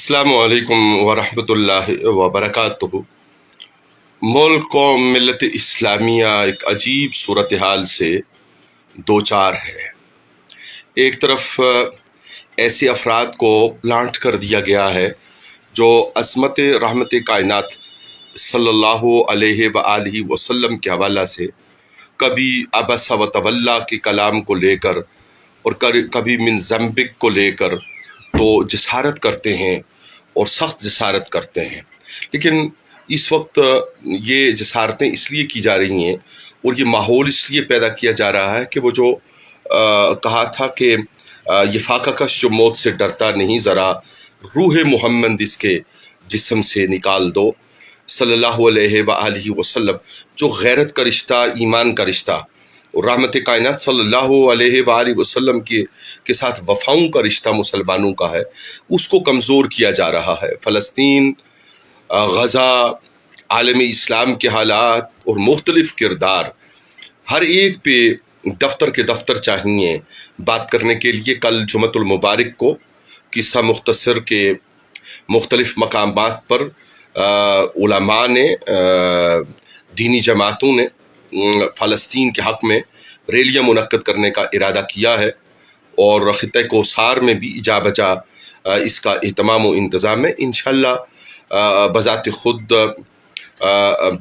السلام علیکم ورحمۃ اللہ وبرکاتہ۔ ملک و ملت اسلامیہ ایک عجیب صورتحال سے دوچار ہے۔ ایک طرف ایسے افراد کو پلانٹ کر دیا گیا ہے جو عظمت رحمت کائنات صلی اللہ علیہ وآلہ وسلم کے حوالہ سے کبھی عبس و تولی کے کلام کو لے کر اور کبھی من ذنبک کو لے کر تو جسارت کرتے ہیں اور سخت جسارت کرتے ہیں، لیکن اس وقت یہ جسارتیں اس لیے کی جا رہی ہیں اور یہ ماحول اس لیے پیدا کیا جا رہا ہے کہ وہ جو کہا تھا کہ یہ فاقہ کش جو موت سے ڈرتا نہیں، ذرا روح محمد اس کے جسم سے نکال دو صلی اللہ علیہ وآلہ وسلم، جو غیرت کا رشتہ، ایمان کا رشتہ اور رحمت کائنات صلی اللہ علیہ وآلہ وسلم کے ساتھ وفاؤں کا رشتہ مسلمانوں کا ہے، اس کو کمزور کیا جا رہا ہے۔ فلسطین، غزہ، عالم اسلام کے حالات اور مختلف کردار، ہر ایک پہ دفتر کے دفتر چاہیے بات کرنے کے لیے۔ کل جمعۃ المبارک کو قصہ مختصر کے مختلف مقامات پر علماء نے، دینی جماعتوں نے فلسطین کے حق میں ریلیاں منعقد کرنے کا ارادہ کیا ہے، اور خطہ کوثر میں بھی جا بجا اس کا اہتمام و انتظام ہے۔ انشاءاللہ بذات خود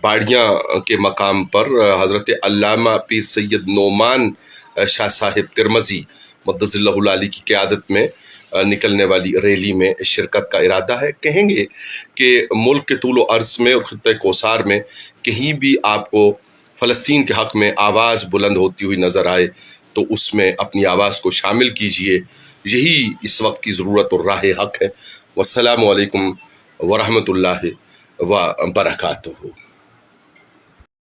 باڑیاں کے مقام پر حضرت علامہ پیر سید نعمان شاہ صاحب ترمذی مقدس اللہ العالی کی قیادت میں نکلنے والی ریلی میں شرکت کا ارادہ ہے۔ کہیں گے کہ ملک کے طول و عرض میں اور خطہ کوثر میں کہیں بھی آپ کو فلسطین کے حق میں آواز بلند ہوتی ہوئی نظر آئے تو اس میں اپنی آواز کو شامل کیجئے، یہی اس وقت کی ضرورت اور راہ حق ہے۔ والسلام علیکم ورحمۃ اللہ وبرکاتہ۔